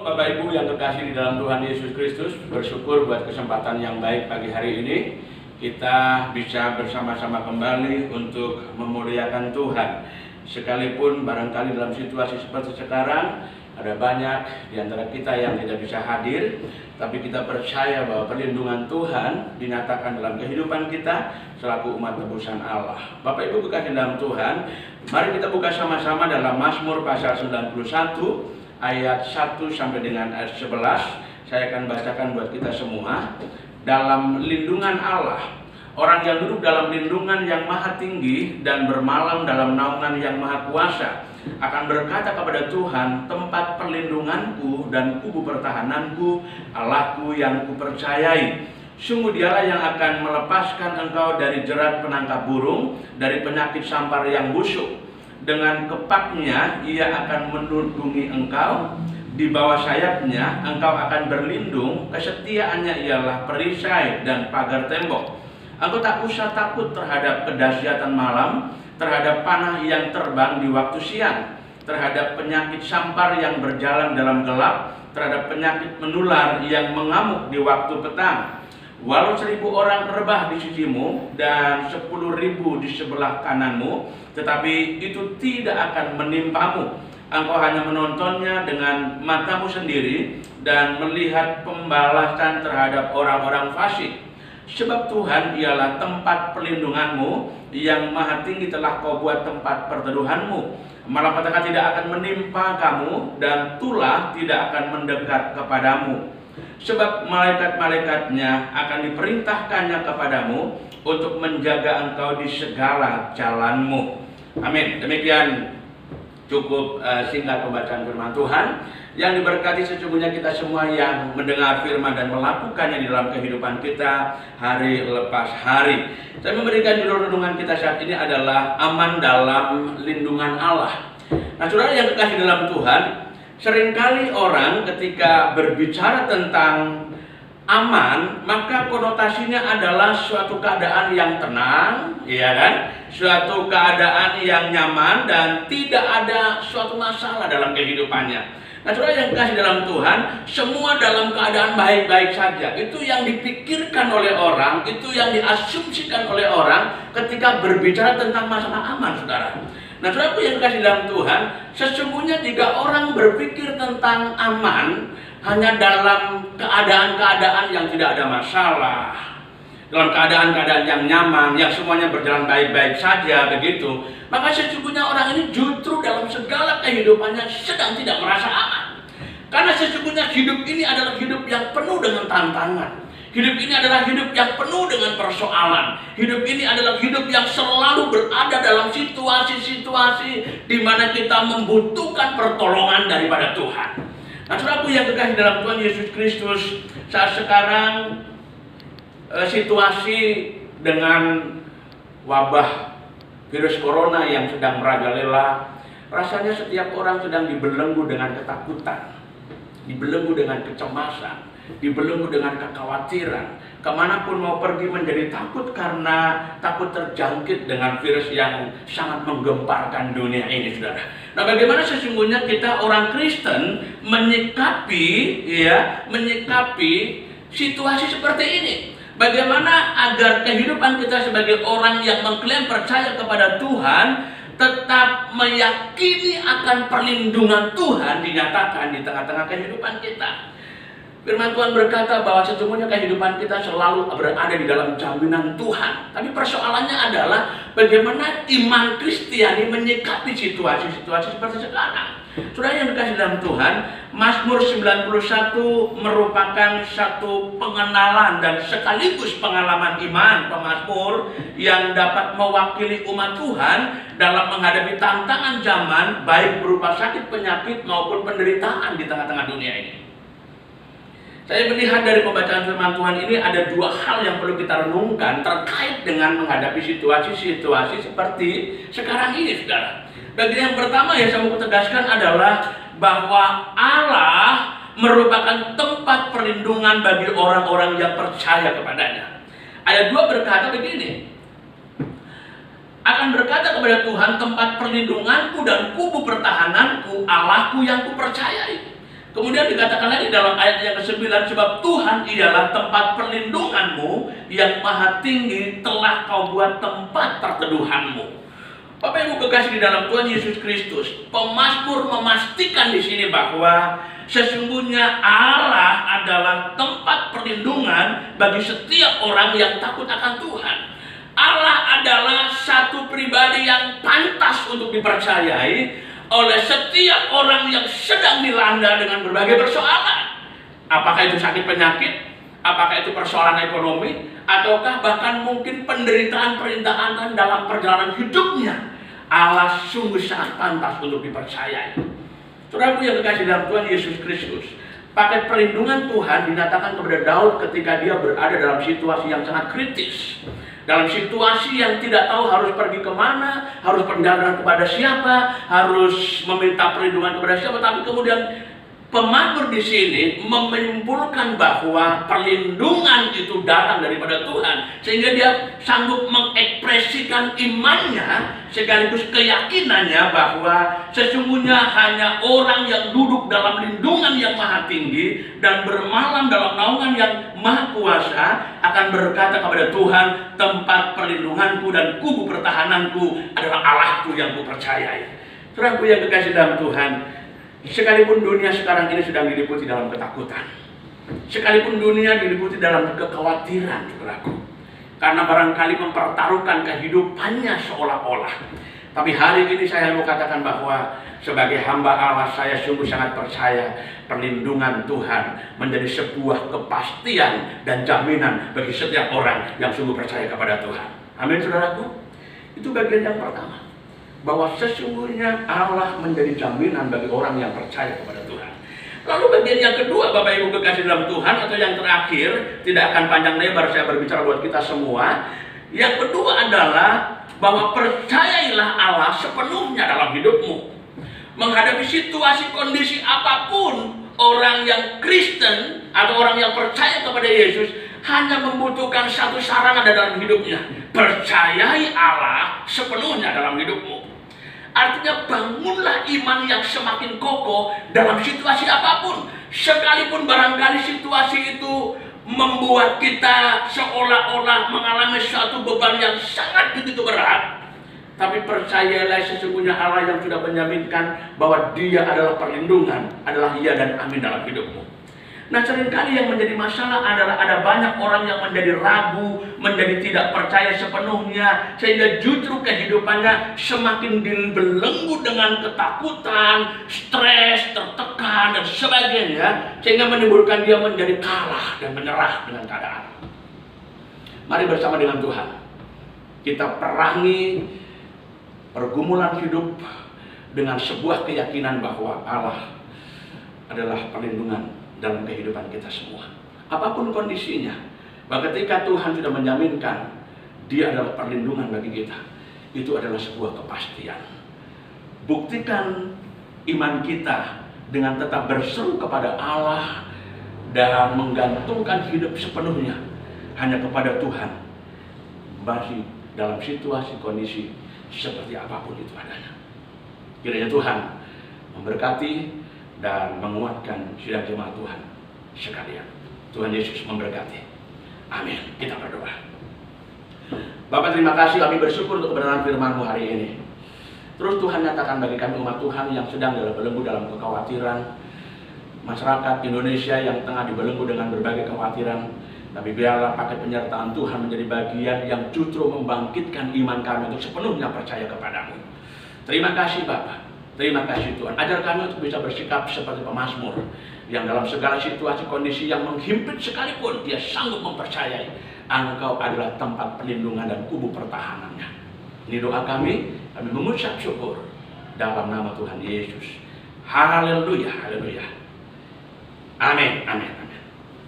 Bapak Ibu yang terkasih di dalam Tuhan Yesus Kristus, bersyukur buat kesempatan yang baik pagi hari ini. Kita bisa bersama-sama kembali untuk memuliakan Tuhan. Sekalipun barangkali dalam situasi seperti sekarang, ada banyak di antara kita yang tidak bisa hadir, tapi kita percaya bahwa perlindungan Tuhan dinyatakan dalam kehidupan kita selaku umat tebusan Allah. Bapak Ibu kekasih dalam Tuhan, mari kita buka sama-sama dalam Mazmur pasal 91 ayat 1 sampai dengan ayat 11. Saya akan bacakan buat kita semua. Dalam lindungan Allah, orang yang duduk dalam lindungan yang maha tinggi dan bermalam dalam naungan yang maha kuasa akan berkata kepada Tuhan, tempat perlindunganku dan kubu pertahananku, Allahku yang kupercayai. Sungguh dialah yang akan melepaskan engkau dari jerat penangkap burung, dari penyakit sampar yang busuk. Dengan kepaknya ia akan melindungi engkau, di bawah sayapnya engkau akan berlindung, kesetiaannya ialah perisai dan pagar tembok. Engkau tak usah takut terhadap kedahsyatan malam, terhadap panah yang terbang di waktu siang, terhadap penyakit sampar yang berjalan dalam gelap, terhadap penyakit menular yang mengamuk di waktu petang. Walau 1000 orang rebah di sisimu dan 10.000 di sebelah kananmu, tetapi itu tidak akan menimpamu. Engkau hanya menontonnya dengan matamu sendiri dan melihat pembalasan terhadap orang-orang fasik. Sebab Tuhan ialah tempat perlindunganmu, yang maha tinggi telah kau buat tempat perteduhanmu. Malapetaka tidak akan menimpa kamu dan tulah tidak akan mendekat kepadamu. Sebab malaikat-malaikatnya akan diperintahkannya kepadamu untuk menjaga engkau di segala jalanmu. Amin. Demikian cukup singkat pembacaan firman Tuhan. Yang diberkati sesungguhnya kita semua yang mendengar firman dan melakukannya di dalam kehidupan kita hari lepas hari. Saya memberikan judul renungan kita saat ini adalah aman dalam lindungan Allah. Nah, saudara yang kekasih dalam Tuhan, seringkali orang ketika berbicara tentang aman, maka konotasinya adalah suatu keadaan yang tenang, ya kan? Suatu keadaan yang nyaman dan tidak ada suatu masalah dalam kehidupannya. Nah, saudara yang kasih dalam Tuhan, semua dalam keadaan baik-baik saja. Itu yang dipikirkan oleh orang, itu yang diasumsikan oleh orang ketika berbicara tentang masalah aman, saudara. Nah, saudaraku yang kasih dalam Tuhan, sesungguhnya jika orang berpikir tentang aman hanya dalam keadaan-keadaan yang tidak ada masalah, dalam keadaan-keadaan yang nyaman, yang semuanya berjalan baik-baik saja begitu, maka sesungguhnya orang ini justru dalam segala kehidupannya sedang tidak merasa aman. Karena sesungguhnya hidup ini adalah hidup yang penuh dengan tantangan. Hidup ini adalah hidup yang penuh dengan persoalan. Hidup ini adalah hidup yang selalu berada dalam situasi-situasi di mana kita membutuhkan pertolongan daripada Tuhan. Nah, saudaraku yang kekasih dalam Tuhan Yesus Kristus, saat sekarang situasi dengan wabah virus corona yang sedang merajalela, rasanya setiap orang sedang dibelenggu dengan ketakutan, dibelenggu dengan kecemasan, dibelenggu dengan kekhawatiran. Kemanapun mau pergi menjadi takut karena takut terjangkit dengan virus yang sangat menggemparkan dunia ini, saudara. Nah, bagaimana sesungguhnya kita orang Kristen menyikapi situasi seperti ini? Bagaimana agar kehidupan kita sebagai orang yang mengklaim percaya kepada Tuhan tetap meyakini akan perlindungan Tuhan dinyatakan di tengah-tengah kehidupan kita. Firman Tuhan berkata bahwa sesungguhnya kehidupan kita selalu berada di dalam jaminan Tuhan. Tapi persoalannya adalah bagaimana iman Kristiani menyikapi situasi-situasi seperti sekarang. Saudara yang dikasih dalam Tuhan, Mazmur 91 merupakan satu pengenalan dan sekaligus pengalaman iman pemazmur yang dapat mewakili umat Tuhan dalam menghadapi tantangan zaman, baik berupa sakit penyakit maupun penderitaan di tengah-tengah dunia ini. Saya melihat dari pembacaan firman Tuhan ini ada dua hal yang perlu kita renungkan terkait dengan menghadapi situasi-situasi seperti sekarang ini, saudara. Bagian yang pertama yang saya mau tegaskan adalah bahwa Allah merupakan tempat perlindungan bagi orang-orang yang percaya kepadanya. Ayat 2 berkata begini, akan berkata kepada Tuhan, tempat perlindunganku dan kubu pertahananku, Allahku yang kupercayai. Kemudian dikatakan lagi dalam ayat yang ke-9, sebab Tuhan ialah tempat perlindunganmu, yang maha tinggi telah kau buat tempat perteduhanmu. Bapak Ibu kekasih di dalam Tuhan Yesus Kristus, pemazmur memastikan di sini bahwa sesungguhnya Allah adalah tempat perlindungan bagi setiap orang yang takut akan Tuhan. Allah adalah satu pribadi yang pantas untuk dipercayai oleh setiap orang yang sedang dilanda dengan berbagai persoalan. Apakah itu sakit penyakit, apakah itu persoalan ekonomi, ataukah bahkan mungkin penderitaan-penderitaan dalam perjalanan hidupnya. Allah sungguh sangat pantas untuk dipercayai. Saudaraku yang kekasih dalam Tuhan Yesus Kristus, paket perlindungan Tuhan dinyatakan kepada Daud ketika dia berada dalam situasi yang sangat kritis. Dalam situasi yang tidak tahu harus pergi kemana, harus berdagang kepada siapa, harus meminta perlindungan kepada siapa. Tapi kemudian pemazmur di sini menyimpulkan bahwa perlindungan itu datang daripada Tuhan, sehingga dia sanggup mengekspresikan imannya sekaligus keyakinannya bahwa sesungguhnya hanya orang yang duduk dalam lindungan yang maha tinggi dan bermalam dalam naungan yang maha kuasa akan berkata kepada Tuhan, tempat perlindunganku dan kubu pertahananku adalah Allahku yang kupercayai. Saudaraku yang kekasih dalam Tuhan, sekalipun dunia sekarang ini sedang diliputi dalam ketakutan, sekalipun dunia diliputi dalam kekhawatiran, saudaraku, karena barangkali mempertaruhkan kehidupannya seolah-olah. Tapi hari ini saya mau katakan bahwa sebagai hamba Allah, saya sungguh sangat percaya perlindungan Tuhan menjadi sebuah kepastian dan jaminan bagi setiap orang yang sungguh percaya kepada Tuhan. Amin, saudaraku. Itu bagian yang pertama, bahwa sesungguhnya Allah menjadi jaminan bagi orang yang percaya kepada Tuhan. Lalu bagian yang kedua, Bapak Ibu kekasih dalam Tuhan, atau yang terakhir, tidak akan panjang lebar saya berbicara buat kita semua. Yang kedua adalah bahwa percayailah Allah sepenuhnya dalam hidupmu. Menghadapi situasi kondisi apapun, orang yang Kristen atau orang yang percaya kepada Yesus hanya membutuhkan satu saran ada dalam hidupnya. Percayai Allah sepenuhnya dalam hidupmu. Artinya bangunlah iman yang semakin kokoh dalam situasi apapun. Sekalipun barangkali situasi itu membuat kita seolah-olah mengalami suatu beban yang sangat begitu berat, tapi percayalah sesungguhnya Allah yang sudah menjaminkan bahwa Dia adalah perlindungan, adalah iya dan amin dalam hidupmu. Nah, seringkali yang menjadi masalah adalah ada banyak orang yang menjadi ragu, menjadi tidak percaya sepenuhnya, sehingga justru kehidupannya semakin dibelenggu dengan ketakutan, stres, tertekan, dan sebagainya, sehingga menimbulkan dia menjadi kalah dan menyerah dengan keadaan. Mari bersama dengan Tuhan kita perangi pergumulan hidup dengan sebuah keyakinan bahwa Allah adalah perlindungan dalam kehidupan kita semua. Apapun kondisinya, bahwa ketika Tuhan sudah menjaminkan Dia adalah perlindungan bagi kita, itu adalah sebuah kepastian. Buktikan iman kita dengan tetap berseru kepada Allah dan menggantungkan hidup sepenuhnya hanya kepada Tuhan, masih dalam situasi kondisi seperti apapun itu adanya. Kiranya Tuhan memberkati dan menguatkan sidang jemaat Tuhan sekalian. Tuhan Yesus memberkati. Amin. Kita berdoa. Bapak, terima kasih, kami bersyukur untuk kebenaran firman-Mu hari ini. Terus Tuhan nyatakan bagi kami umat Tuhan yang sedang belenggu dalam kekhawatiran, masyarakat Indonesia yang tengah dibelenggu dengan berbagai kekhawatiran, tapi biarlah pakai penyertaan Tuhan menjadi bagian yang justru membangkitkan iman kami untuk sepenuhnya percaya kepadamu. Terima kasih Bapak. Terima kasih Tuhan, ajar kami untuk bisa bersikap seperti pemazmur yang dalam segala situasi kondisi yang menghimpit sekalipun dia sanggup mempercayai Engkau adalah tempat perlindungan dan kubu pertahanannya. Ini doa kami mengucap syukur dalam nama Tuhan Yesus. Haleluya, haleluya. Amin, amin.